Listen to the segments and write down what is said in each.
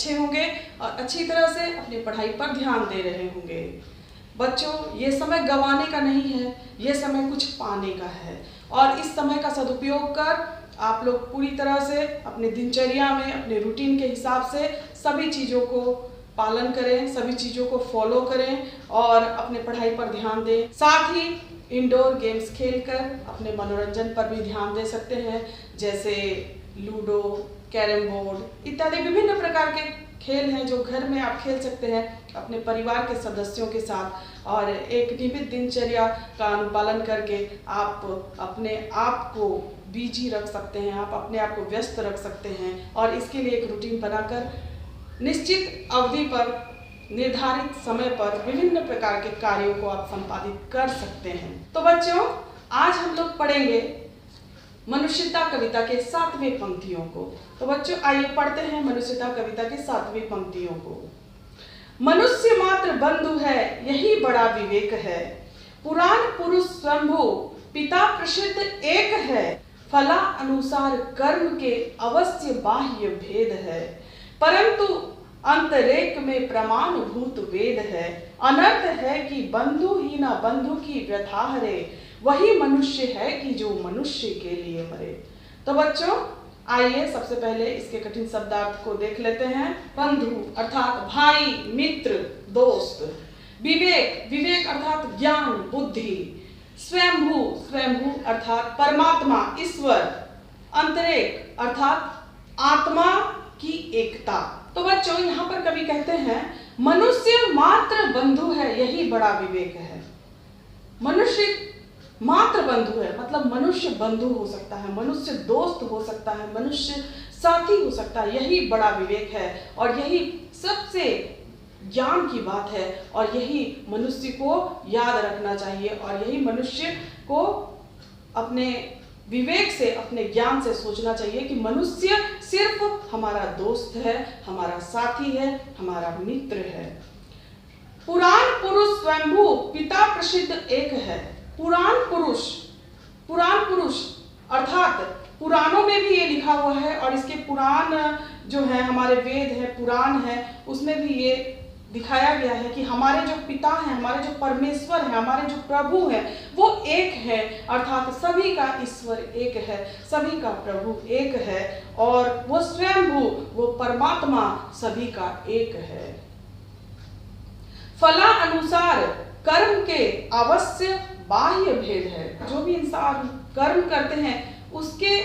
अच्छे होंगे और अच्छी तरह से अपनी पढ़ाई पर ध्यान दे रहे होंगे। बच्चों, ये समय गंवाने का नहीं है, ये समय कुछ पाने का है और इस समय का सदुपयोग कर आप लोग पूरी तरह से अपने दिनचर्या में, अपने रूटीन के हिसाब से सभी चीज़ों को पालन करें, सभी चीज़ों को फॉलो करें और अपने पढ़ाई पर ध्यान दें। साथ ही इंडोर गेम्स खेलकर अपने मनोरंजन पर भी ध्यान दे सकते हैं, जैसे लूडो, कैरम बोर्ड इत्यादि विभिन्न प्रकार के खेल हैं जो घर में आप खेल सकते हैं अपने परिवार के सदस्यों के साथ और एक नियमित दिनचर्या का अनुपालन करके आप अपने आप को बिजी रख सकते हैं, आप अपने आप को व्यस्त रख सकते हैं और इसके लिए एक रूटीन बनाकर निश्चित अवधि पर, निर्धारित समय पर विभिन्न प्रकार के कार्यों को आप संपादित कर सकते हैं। तो बच्चों, आज हम लोग पढ़ेंगे मनुष्यता कविता के 7वें पंक्तियों को। तो बच्चों, आइए पढ़ते हैं मनुष्यता कविता के 7वें पंक्तियों को। मनुष्य मात्र बंधु है, यही बड़ा विवेक है। पुराण पुरुष स्वयंभू, पिता प्रसिद्ध एक है। फला अनुसार कर्म के अवश्य बाह्य भेद है, परंतु अंतरेक में प्रमाणभूत वेद है। अनर्थ है कि बंधु ही न बंधु की व्यथा हरे, वही मनुष्य है कि जो मनुष्य के लिए मरे। तो बच्चों, आइए सबसे पहले इसके कठिन शब्दार्थ को देख लेते हैं। बंधु अर्थात भाई, मित्र, दोस्त। विवेक, विवेक अर्थात ज्ञान, बुद्धि। स्वयंभू, स्वयंभू अर्थात परमात्मा, ईश्वर। अंतरेक अर्थात आत्मा की एकता। तो बच्चों, यहाँ पर कवि कहते हैं मनुष्य मात्र बंधु है, यही बड़ा विवेक है। मनुष्य मात्र बंधु है, मतलब मनुष्य बंधु हो सकता है, मनुष्य दोस्त हो सकता है, मनुष्य साथी हो सकता है, यही बड़ा विवेक है और यही सबसे ज्ञान की बात है और यही मनुष्य को याद रखना चाहिए और यही मनुष्य को अपने विवेक से, अपने ज्ञान से सोचना चाहिए कि मनुष्य सिर्फ हमारा दोस्त है, हमारा साथी है, हमारा मित्र है। पुराण पुरुष स्वयंभू, पिता प्रसिद्ध एक है। पुराण पुरुष, पुराण पुरुष अर्थात पुराणों में भी ये लिखा हुआ है और इसके पुराण जो है, हमारे वेद है, पुराण है, उसमें भी ये दिखाया गया है कि हमारे जो पिता हैं, हमारे जो परमेश्वर हैं, हमारे जो प्रभु हैं, वो एक है। अर्थात सभी का ईश्वर एक है, सभी का प्रभु एक है और वो स्वयंभू, वो परमात्मा सभी का एक है। फला अनुसार कर्म के अवश्य बाह्य भेद है। जो भी इंसान कर्म करते हैं उसके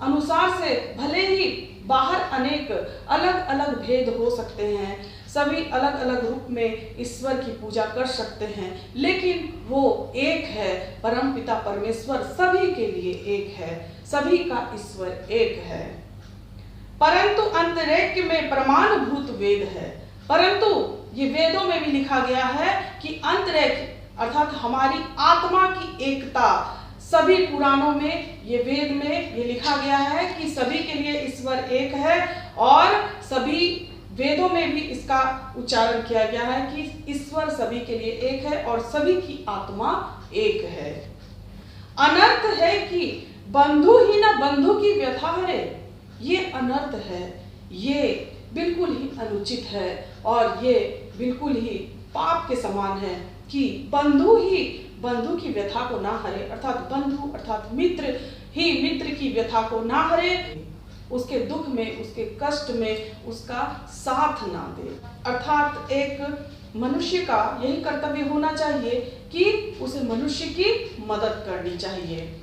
अनुसार से भले ही बाहर अनेक अलग अलग भेद हो सकते हैं, सभी अलग अलग रूप में ईश्वर की पूजा कर सकते हैं, लेकिन वो एक है। परम पिता परमेश्वर सभी के लिए एक है, सभी का ईश्वर एक है। परंतु अंतरेक में प्रमाणभूत वेद है। परंतु ये वेदों में भी लिखा गया है कि अंतरेक अर्थात हमारी आत्मा की एकता, सभी पुराणों में, ये वेद में ये लिखा गया है कि सभी के लिए ईश्वर एक है और सभी वेदों में भी इसका उच्चारण किया गया है कि ईश्वर सभी के लिए एक है और सभी की आत्मा एक है। अनर्थ है कि बंधु ही न बंधु की व्यथा हरे, ये अनर्थ है, ये बिल्कुल ही अनुचित है और ये बिल्कुल ही पाप के समान है कि बंधु ही बंधु की व्यथा को ना हरे, अर्थात बंधु अर्थात मित्र ही मित्र की व्यथा को ना हरे, उसके दुख में, उसके कष्ट में उसका साथ ना दे। अर्थात एक मनुष्य का यही कर्तव्य होना चाहिए कि उसे मनुष्य की मदद करनी चाहिए।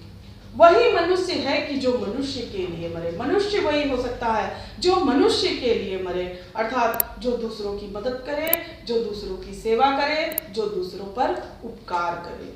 वही मनुष्य है कि जो मनुष्य के लिए मरे। मनुष्य वही हो सकता है जो मनुष्य के लिए मरे, अर्थात जो दूसरों की मदद करे, जो दूसरों की सेवा करे, जो दूसरों पर उपकार करे।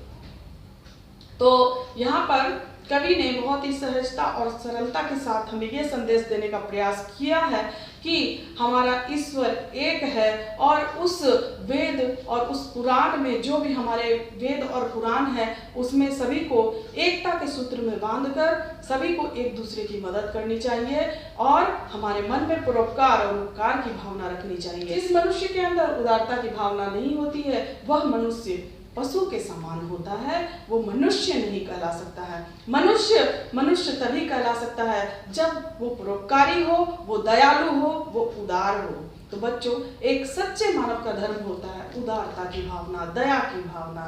तो यहाँ पर कवि ने बहुत ही सहजता और सरलता के साथ हमें यह संदेश देने का प्रयास किया है कि हमारा ईश्वर एक है और उस वेद और उस पुराण में, जो भी हमारे वेद और पुराण है, उसमें सभी को एकता के सूत्र में बांधकर सभी को एक दूसरे की मदद करनी चाहिए और हमारे मन में परोपकार और उपकार की भावना रखनी चाहिए। जिस मनुष्य के अंदर उदारता की भावना नहीं होती है, वह मनुष्य पशु के समान होता है, वो मनुष्य नहीं कहला सकता है। मनुष्य तभी कहला सकता है जब वो परोपकारी हो, वो दयालु हो, वो उदार हो। तो बच्चों, एक सच्चे मानव का धर्म होता है उदारता की भावना, दया की भावना।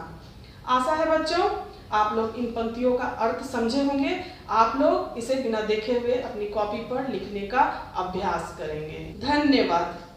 आशा है बच्चों आप लोग इन पंक्तियों का अर्थ समझे होंगे। आप लोग इसे बिना देखे हुए अपनी कॉपी पर लिखने का अभ्यास करेंगे। धन्यवाद।